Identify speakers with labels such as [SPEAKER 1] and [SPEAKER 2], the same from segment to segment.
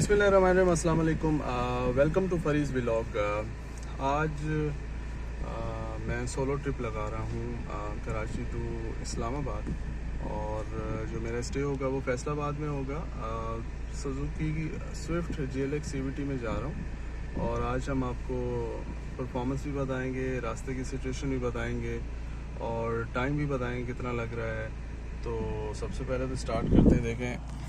[SPEAKER 1] बिस्मिल्लाहिर्रहमानिर्रहीम, अस्सलाम वालेकुम। Welcome to Fariz vlog. आज मैं सोलो ट्रिप लगा रहा हूँ कराची टू इस्लामाबाद, और जो मेरा स्टे होगा वो फैसलाबाद में होगा। सुजुकी स्विफ्ट GLX CVT में जा रहा हूँ, और आज हम आपको परफॉर्मेंस भी बताएंगे, रास्ते की सिचुएशन भी बताएंगे, और टाइम भी बताएंगे कितना लग रहा है। तो सबसे पहले तो स्टार्ट करते हैं। देखें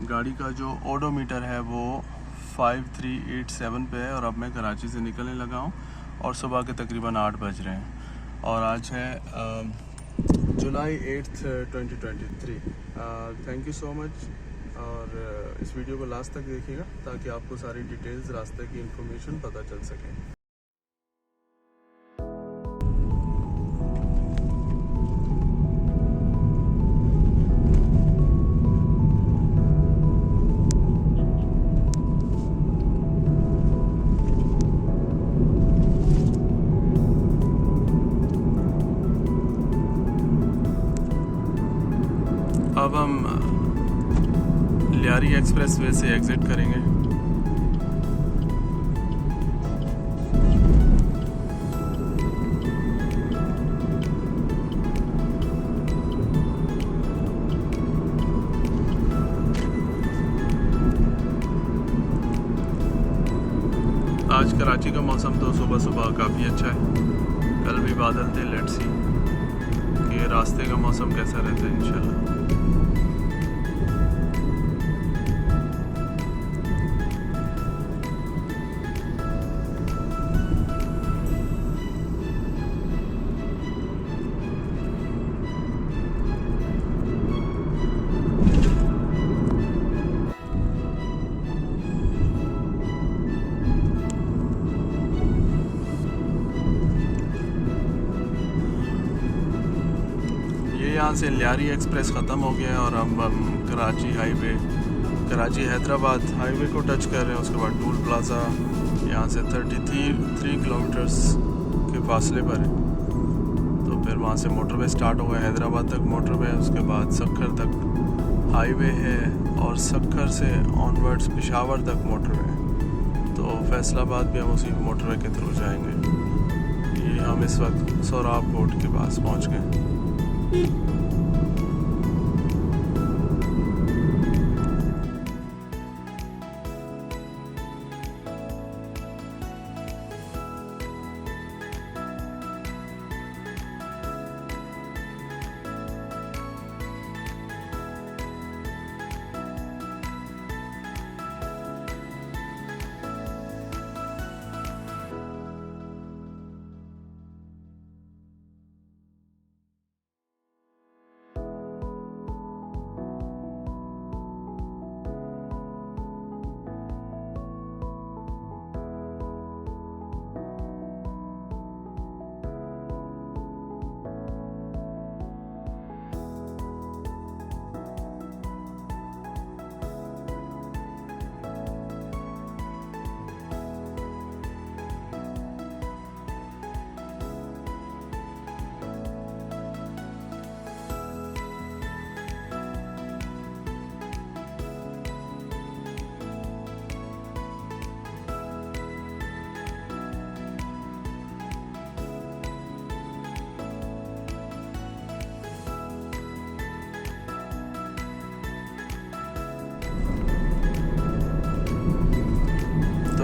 [SPEAKER 1] गाड़ी का जो ओडोमीटर है वो 5387 पे है, और अब मैं कराची से निकलने लगा हूँ, और सुबह के तकरीबन 8 बज रहे हैं, और आज है जुलाई 8, 2023। थैंक यू सो मच, और इस वीडियो को लास्ट तक देखिएगा ताकि आपको सारी डिटेल्स, रास्ते की इंफॉर्मेशन पता चल सके। अब हम लियारी एक्सप्रेस वे से एग्ज़िट करेंगे। आज कराची का मौसम तो सुबह सुबह काफ़ी अच्छा है। कल भी बादल थे। लेट्स सी कि रास्ते का मौसम कैसा रहता है इंशाल्लाह। यहाँ से लियारी एक्सप्रेस ख़त्म हो गया है, और अब हम कराची हैदराबाद हाईवे को टच कर रहे हैं। उसके बाद टूल प्लाज़ा यहाँ से 33 किलोमीटर्स के फासले पर है। तो फिर वहाँ से मोटरवे स्टार्ट होगा, हैदराबाद तक मोटरवे है, उसके बाद सक्खर तक हाईवे है, और सक्खर से ऑनवर्ड्स पेशावर तक मोटरवे है। तो फैसलाबाद भी हम उसी मोटरवे के थ्रू जाएंगे। ये हम इस वक्त सोराब कोट के पास पहुँच गए।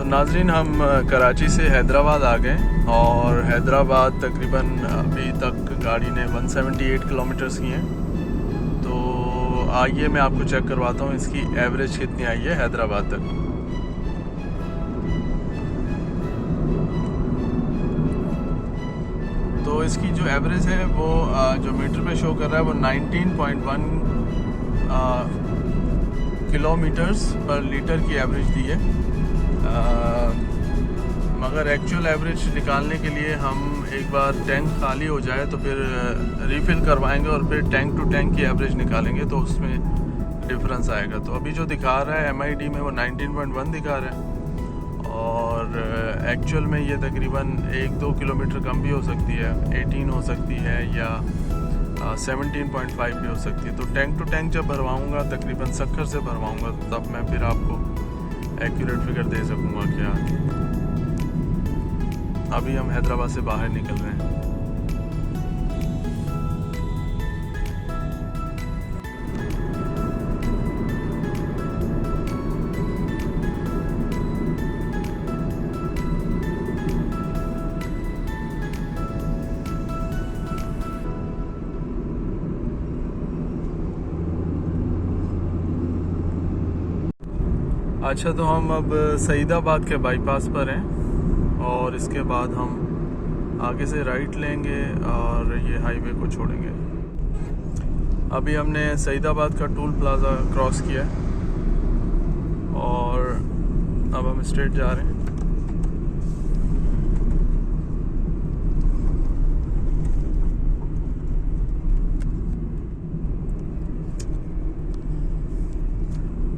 [SPEAKER 1] नाज़रीन, हम कराची से हैदराबाद आ गए, और हैदराबाद तकरीबन अभी तक गाड़ी ने 178 किलोमीटर्स की हैं। तो आइए मैं आपको चेक करवाता हूँ इसकी एवरेज कितनी आई है हैदराबाद तक। तो इसकी जो एवरेज है वो जो मीटर पे शो कर रहा है वो 19.1 किलोमीटर्स पर लीटर की एवरेज दी है। मगर एक्चुअल एवरेज निकालने के लिए हम एक बार टैंक खाली हो जाए तो फिर रीफ़िल करवाएंगे, और फिर टैंक टू टैंक की एवरेज निकालेंगे, तो उसमें डिफरेंस आएगा। तो अभी जो दिखा रहा है MID में वो 19.1 दिखा रहा है, और एक्चुअल में ये तकरीबन 1-2 किलोमीटर कम भी हो सकती है, 18 हो सकती है, या 17.5 भी हो सकती है। तो टैंक टू टैंक जब भरवाऊँगा तकरीबन 70 से भरवाऊँगा, तब मैं फिर आपको एक्यूरेट फिगर दे सकूँगा क्या। अभी हम हैदराबाद से बाहर निकल रहे हैं। अच्छा, तो हम अब सईदाबाद के बाईपास पर हैं और इसके बाद हम आगे से राइट लेंगे और ये हाईवे को छोड़ेंगे। अभी हमने सईदाबाद का टोल प्लाज़ा क्रॉस किया है और अब हम स्ट्रेट जा रहे हैं।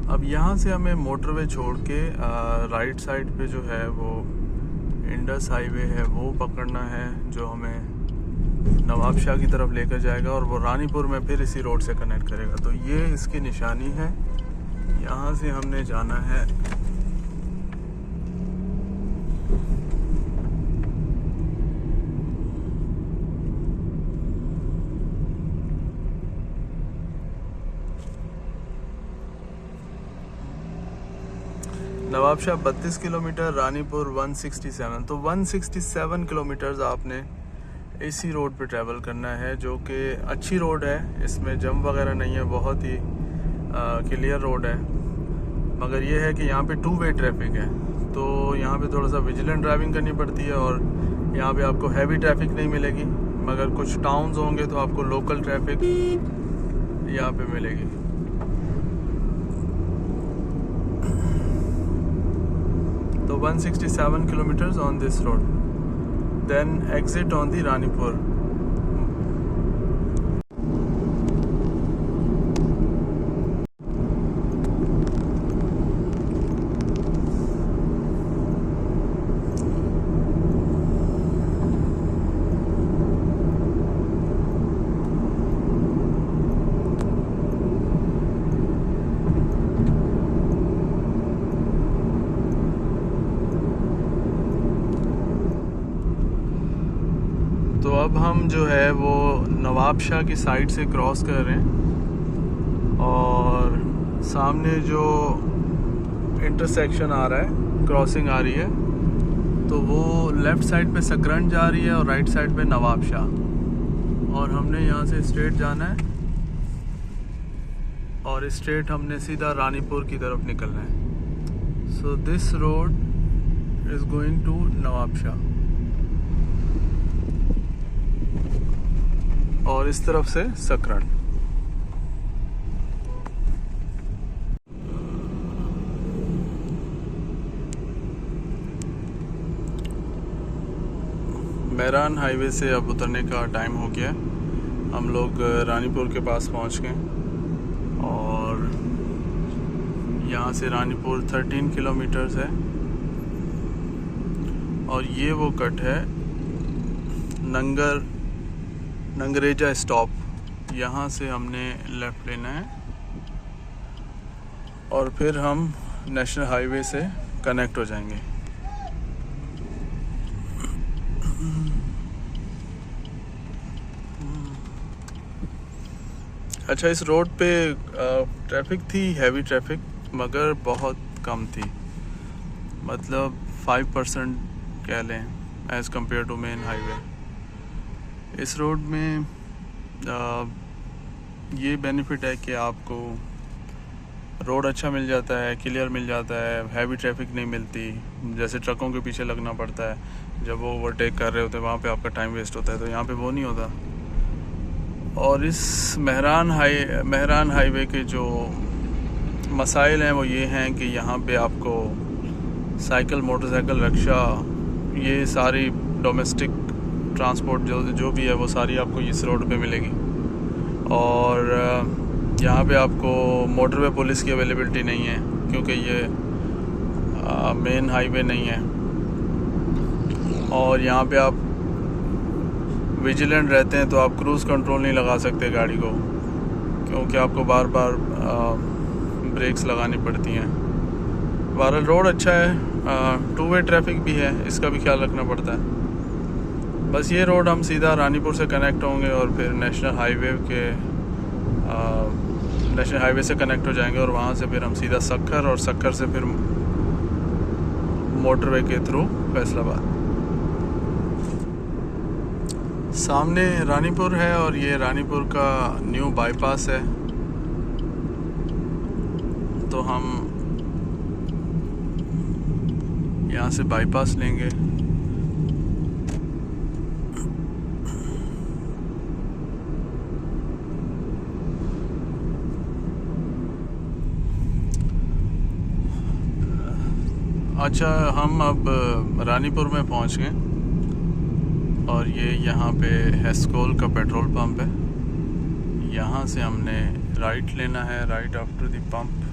[SPEAKER 1] अब यहाँ से हमें मोटरवे छोड़ के राइट साइड पे जो है वो इंडस हाईवे है वो पकड़ना है, जो हमें नवाबशाह की तरफ लेकर जाएगा और वो रानीपुर में फिर इसी रोड से कनेक्ट करेगा। तो ये इसकी निशानी है, यहाँ से हमने जाना है नवाबशाह 32 किलोमीटर, रानीपुर 167। तो 167 किलोमीटर्स आपने इसी रोड पे ट्रैवल करना है, जो कि अच्छी रोड है, इसमें जंप वगैरह नहीं है, बहुत ही क्लियर रोड है। मगर ये है कि यहाँ पे 2 वे ट्रैफिक है, तो यहाँ पे थोड़ा सा विजिलेंट ड्राइविंग करनी पड़ती है और यहाँ पे आपको हैवी ट्रैफिक नहीं मिलेगी। मगर कुछ टाउन्स होंगे तो आपको लोकल ट्रैफिक यहाँ पे मिलेगी। तो 167 kilometers on this road, then exit on the Ranipur. तो अब हम जो है वो नवाबशाह की साइड से क्रॉस कर रहे हैं और सामने जो इंटरसेक्शन आ रहा है, क्रॉसिंग आ रही है, तो वो लेफ़्ट साइड पे सकरन जा रही है और राइट साइड पे नवाबशाह, और हमने यहाँ से स्ट्रेट जाना है और स्ट्रेट हमने सीधा रानीपुर की तरफ निकलना है। So this road is going to Nawabshah और इस तरफ से सकरन। मेहरान हाईवे से अब उतरने का टाइम हो गया। हम लोग रानीपुर के पास पहुंच गए और यहाँ से रानीपुर 13 किलोमीटर्स है और ये वो कट है नंगरेजा स्टॉप। यहाँ से हमने लेफ़्ट लेना है और फिर हम नेशनल हाईवे से कनेक्ट हो जाएंगे। अच्छा, इस रोड पे ट्रैफिक थी, हैवी ट्रैफिक, मगर बहुत कम थी, मतलब 5% कह लें as compare to main highway. इस रोड में ये बेनिफिट है कि आपको रोड अच्छा मिल जाता है, क्लियर मिल जाता है, हैवी ट्रैफिक नहीं मिलती, जैसे ट्रकों के पीछे लगना पड़ता है जब वो ओवरटेक कर रहे होते हैं, वहाँ पे आपका टाइम वेस्ट होता है, तो यहाँ पे वो नहीं होता। और इस मेहरान हाईवे के जो मसाइल हैं वो ये हैं कि यहाँ पे आपको साइकिल, मोटरसाइकिल, रिक्शा, ये सारी डोमेस्टिक ट्रांसपोर्ट जो भी है वो सारी आपको इस रोड पे मिलेगी। और यहाँ पे आपको मोटरवे पुलिस की अवेलेबिलिटी नहीं है क्योंकि ये मेन हाईवे नहीं है। और यहाँ पे आप विजिलेंट रहते हैं तो आप क्रूज़ कंट्रोल नहीं लगा सकते गाड़ी को, क्योंकि आपको बार बार ब्रेक्स लगानी पड़ती हैं। बहरहाल रोड अच्छा है, 2 वे ट्रैफिक भी है, इसका भी ख्याल रखना पड़ता है। बस ये रोड हम सीधा रानीपुर से कनेक्ट होंगे और फिर नेशनल हाईवे से कनेक्ट हो जाएंगे और वहाँ से फिर हम सीधा सक्खर और सक्खर से फिर मोटरवे के थ्रू फैसलाबाद। सामने रानीपुर है और ये रानीपुर का न्यू बाईपास है, तो हम यहाँ से बाईपास लेंगे। अच्छा, हम अब रानीपुर में पहुँच गए और ये यहाँ पे हेस्कोल का पेट्रोल पंप है। यहाँ से हमने राइट लेना है, राइट आफ्टर द पंप।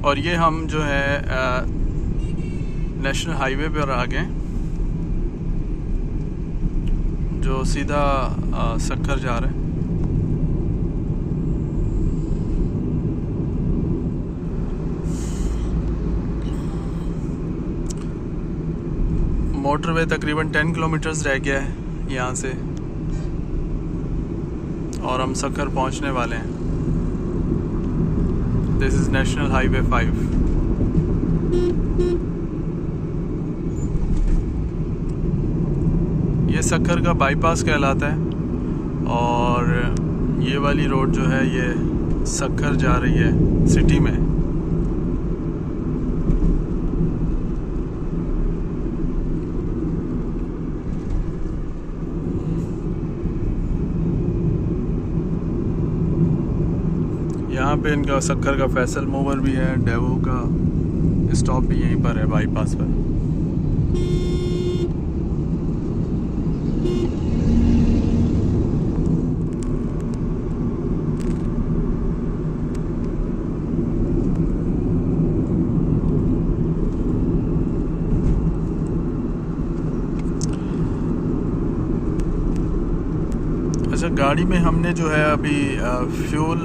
[SPEAKER 1] और ये हम जो है नेशनल हाईवे पर आ गए, जो सीधा सक्खर जा रहे हैं। मोटरवे तकरीबन 10 किलोमीटर्स रह गया है यहाँ से और हम सक्खर पहुँचने वाले हैं। This is national highway 5। ये सक्खर का बाईपास कहलाता है और ये वाली रोड जो है ये सक्खर जा रही है सिटी में। यहाँ पे इनका सक्खर का फैसल मूवर भी है, डेवो का स्टॉप भी यहीं पर है बाईपास पर। अच्छा, गाड़ी में हमने जो है अभी फ्यूल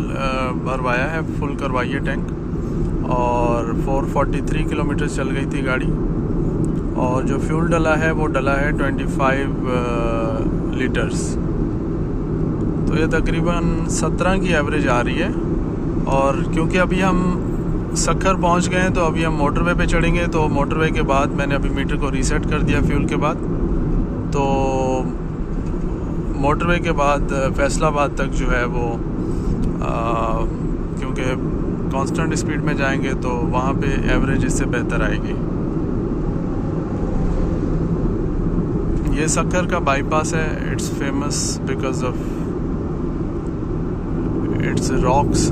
[SPEAKER 1] भरवाया है, फुल करवाइए टैंक, और 443 किलोमीटर चल गई थी गाड़ी। और जो फ्यूल डला है वो डला है 25 लीटर्स, तो ये तकरीबन 17 की एवरेज आ रही है। और क्योंकि अभी हम सक्खर पहुंच गए हैं तो अभी हम मोटरवे पे चढ़ेंगे, तो मोटरवे के बाद मैंने अभी मीटर को रीसेट कर दिया फ्यूल के बाद, तो मोटरवे के बाद फैसलाबाद तक जो है वो क्योंकि कांस्टेंट स्पीड में जाएंगे तो वहाँ पे एवरेज इससे बेहतर आएगी। ये सक्खर का बाईपास है, it's famous because of its rocks.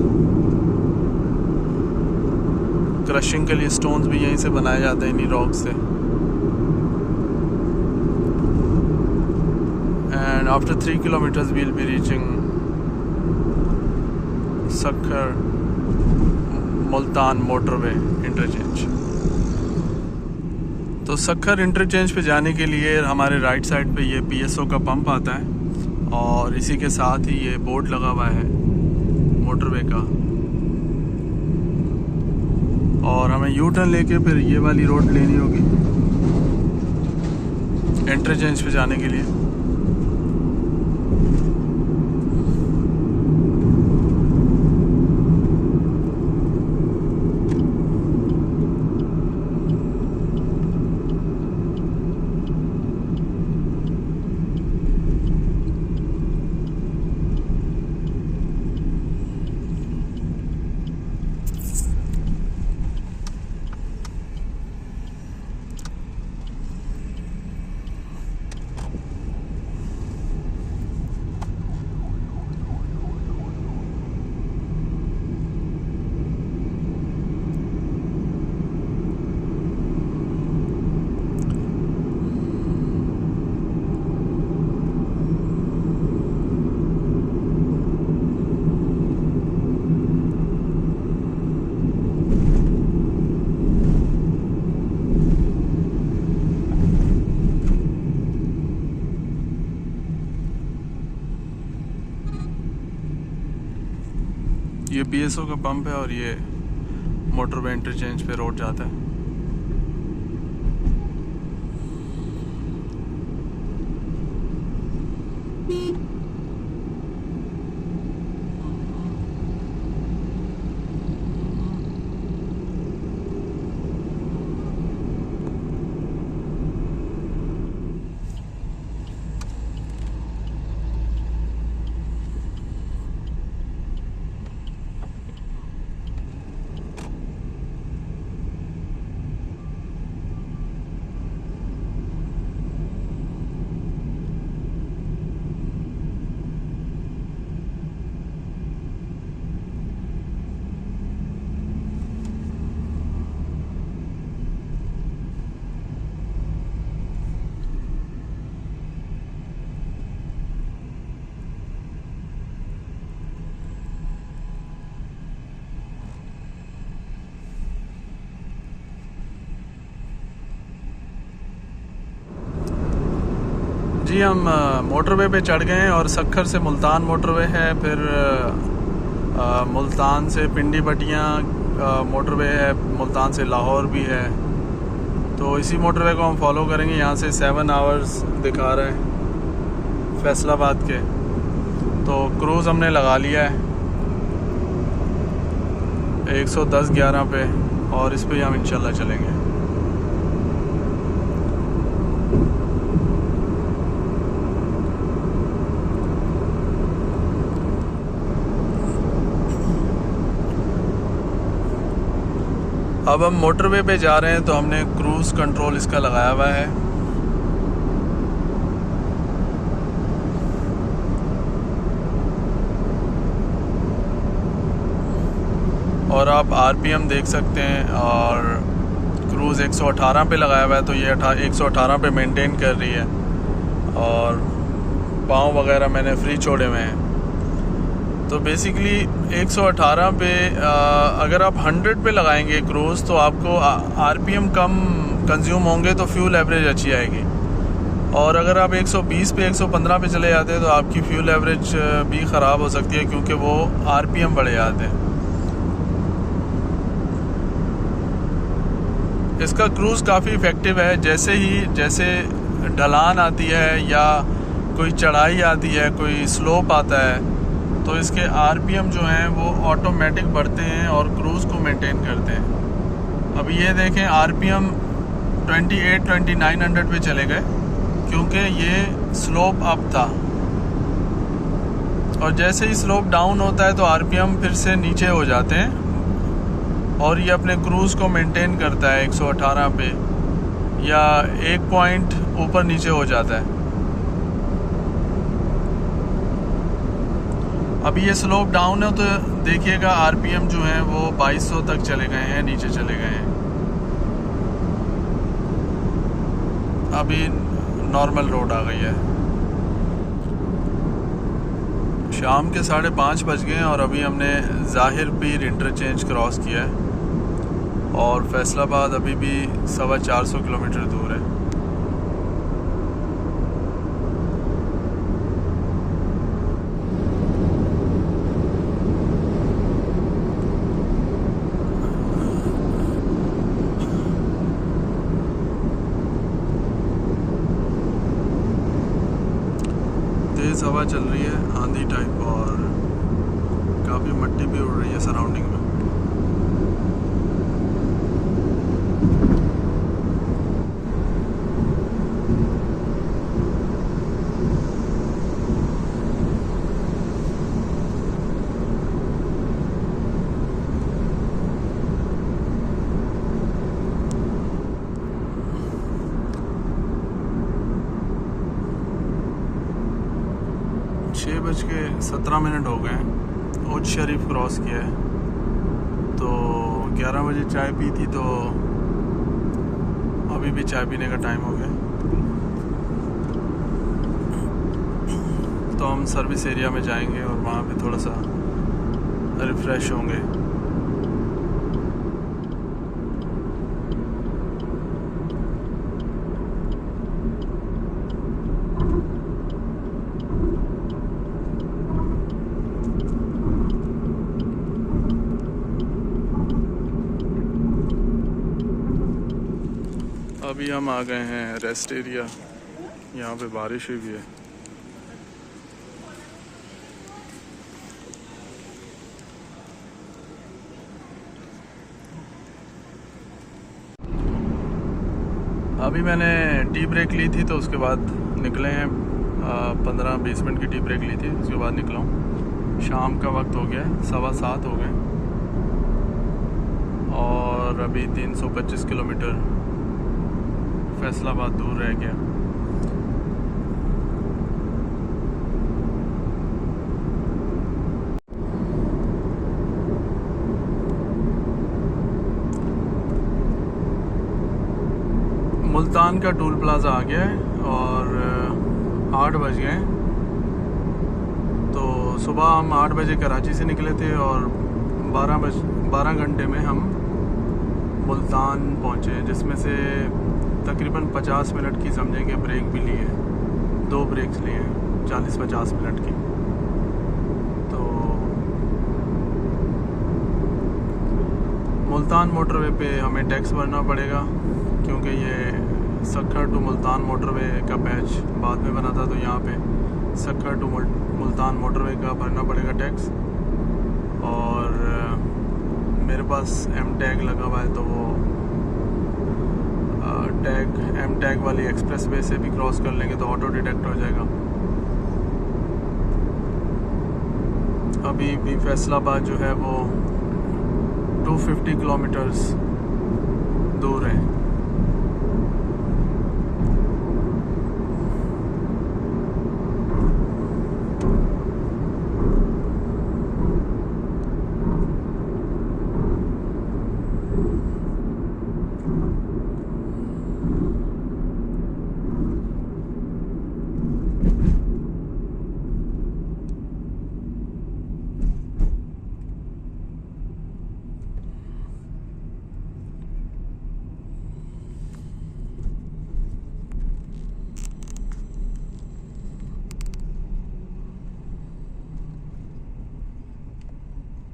[SPEAKER 1] Crushing के लिए स्टोन्स भी यहीं से बनाए जाते हैं, इन्हीं रॉक्स से। And after 3 kilometers we'll be reaching Sakhar Multan motorway interchange। तो सक्खर इंटरचेंज पे जाने के लिए हमारे राइट साइड पे ये PSO का पंप आता है और इसी के साथ ही ये बोर्ड लगा हुआ है मोटरवे का। और हमें यू टर्न लेके फिर ये वाली रोड लेनी होगी इंटरचेंज पे जाने के लिए। PSO का पंप है और ये मोटरवे इंटरचेंज पे रोड जाता है। जी हम मोटरवे पे चढ़ गए हैं और सक्खर से मुल्तान मोटरवे है, फिर मुल्तान से पिंडी बटियाँ मोटरवे है, मुल्तान से लाहौर भी है। तो इसी मोटरवे को हम फॉलो करेंगे। यहाँ से 7 आवर्स दिखा रहे हैं फैसलाबाद के। तो क्रूज़ हमने लगा लिया है 110/11 पे और इस पे हम इंशाल्लाह चलेंगे। अब हम मोटरवे पे जा रहे हैं तो हमने क्रूज़ कंट्रोल इसका लगाया हुआ है। और आप RPM देख सकते हैं और क्रूज़ 118 पे लगाया हुआ है, तो ये 118 पे मेंटेन कर रही है। और पाँव वगैरह मैंने फ्री छोड़े हुए हैं। तो बेसिकली 118 पे अगर आप 100 पे लगाएंगे क्रूज़ तो आपको RPM कम कंज्यूम होंगे, तो फ्यूल एवरेज अच्छी आएगी। और अगर आप 120 पे 115 पे चले जाते हैं तो आपकी फ्यूल एवरेज भी ख़राब हो सकती है, क्योंकि वो RPM बढ़े जाते हैं। इसका क्रूज़ काफ़ी इफ़ेक्टिव है। जैसे ढलान आती है या कोई चढ़ाई आती है, कोई स्लोप आता है, तो इसके RPM जो हैं वो ऑटोमेटिक बढ़ते हैं और क्रूज़ को मेंटेन करते हैं। अब ये देखें RPM 28-2900 पे चले गए, क्योंकि ये स्लोप अप था। और जैसे ही स्लोप डाउन होता है तो RPM फिर से नीचे हो जाते हैं और ये अपने क्रूज़ को मेंटेन करता है 118 पे, या 1 पॉइंट ऊपर नीचे हो जाता है। अभी ये स्लोप डाउन है तो देखिएगा RPM जो है वो 2200 तक चले गए हैं, नीचे चले गए हैं। अभी नॉर्मल रोड आ गई है। शाम के 5:30 बज गए हैं और अभी हमने ज़ाहिर पीर इंटरचेंज क्रॉस किया है और फैसलाबाद अभी भी 450 किलोमीटर दूर है। तेज़ हवा चल रही है, आंधी टाइप, और काफ़ी मिट्टी भी उड़ रही है सराउंडिंग में। छः बज के 17 मिनट हो गए हैं। उच्च शरीफ क्रॉस किया है, तो 11 बजे चाय पी थी, तो अभी भी चाय पीने का टाइम हो गया। तो हम सर्विस एरिया में जाएंगे और वहाँ पे थोड़ा सा रिफ़्रेश होंगे। अभी हम आ गए हैं रेस्ट एरिया, यहाँ पे बारिश हुई भी है। अभी मैंने टी ब्रेक ली थी तो उसके बाद निकले हैं, 15-20 मिनट की टी ब्रेक ली थी, उसके बाद निकला हूँ। शाम का वक्त हो गया है, 7:15 हो गए और अभी 325 किलोमीटर फैसलाबाद दूर रह गया। मुल्तान का टोल प्लाज़ा आ गया है और 8 बज गए। तो सुबह हम 8 बजे कराची से निकले थे और 12 घंटे में हम मुल्तान पहुँचे, जिसमें से तकरीबन 50 मिनट की समझें कि ब्रेक भी ली है, 2 ब्रेक्स लिए हैं 40-50 मिनट की। तो मुल्तान मोटरवे पे हमें टैक्स भरना पड़ेगा, क्योंकि ये सक्खर टू मुल्तान मोटरवे का पैच बाद में बना था, तो यहाँ पे सक्खर टू मुल्तान मोटरवे का भरना पड़ेगा टैक्स। और मेरे पास एम टैग लगा हुआ है, तो वो एम टैग वाली एक्सप्रेस वे से भी क्रॉस कर लेंगे तो ऑटो डिटेक्ट हो जाएगा। अभी भी फैसलाबाद जो है वो 250 किलोमीटर्स दूर है।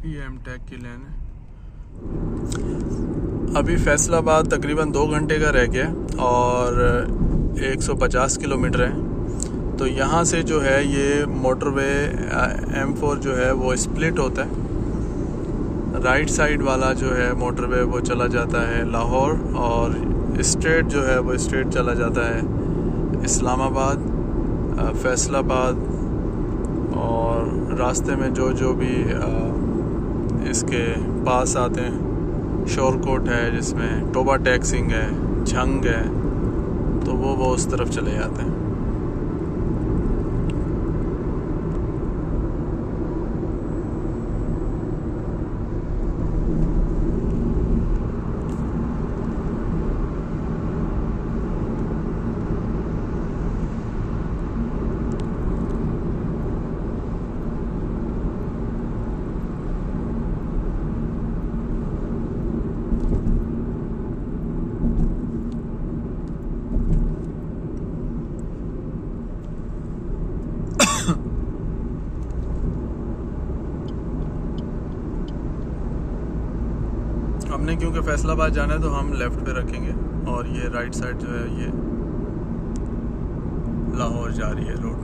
[SPEAKER 1] ये एम टैग की लेन है। अभी फैसलाबाद तकरीबन 2 घंटे का रह गया और 150 किलोमीटर है। तो यहाँ से जो है ये मोटरवे M4 जो है वो स्प्लिट होता है। राइट साइड वाला जो है मोटरवे वो चला जाता है लाहौर, और स्ट्रेट जो है वो स्ट्रेट चला जाता है इस्लामाबाद, फैसलाबाद, और रास्ते में जो भी इसके पास आते हैं, शोरकोट है जिसमें टोबा टैक्सिंग है, झंग है, तो वो उस तरफ चले जाते हैं। हमने क्योंकि फैसलाबाद जाना है तो हम लेफ़्ट पे रखेंगे, और ये राइट साइड जो है ये लाहौर जा रही है रोड।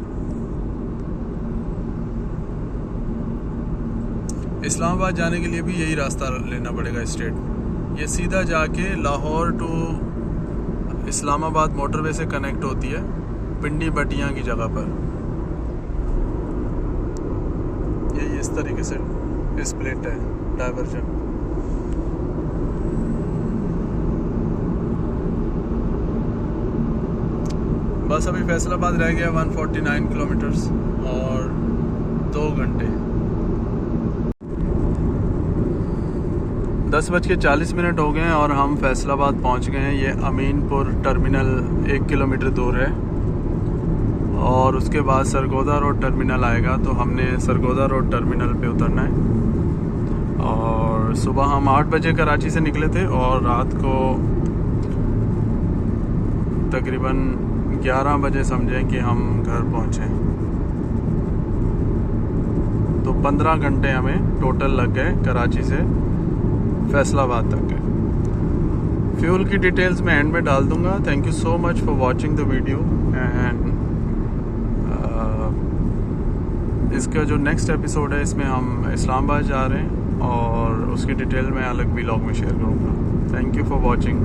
[SPEAKER 1] इस्लामाबाद जाने के लिए भी यही रास्ता लेना पड़ेगा स्ट्रेट। ये सीधा जाके लाहौर टू इस्लामाबाद मोटरवे से कनेक्ट होती है पिंडी बटियाँ की जगह पर। ये इस तरीके से स्प्लिट है, डाइवर्जन। बस अभी फैसलाबाद रह गया 149 किलोमीटर्स और 2 घंटे। 10:40 हो गए हैं और हम फैसलाबाद पहुंच गए हैं। ये अमीनपुर टर्मिनल 1 किलोमीटर दूर है और उसके बाद सरगोदा रोड टर्मिनल आएगा, तो हमने सरगोदा रोड टर्मिनल पे उतरना है। और सुबह हम 8 बजे कराची से निकले थे और रात को तकरीबन 11 बजे समझें कि हम घर पहुँचे। तो 15 घंटे हमें टोटल लग गए कराची से फैसलाबाद तक के। फ्यूल की डिटेल्स मैं एंड में डाल दूंगा। Thank you so much for watching the video and इसका जो नेक्स्ट एपिसोड है इसमें हम इस्लामाबाद जा रहे हैं और उसकी डिटेल मैं अलग व्लॉग में शेयर करूँगा। Thank you for watching.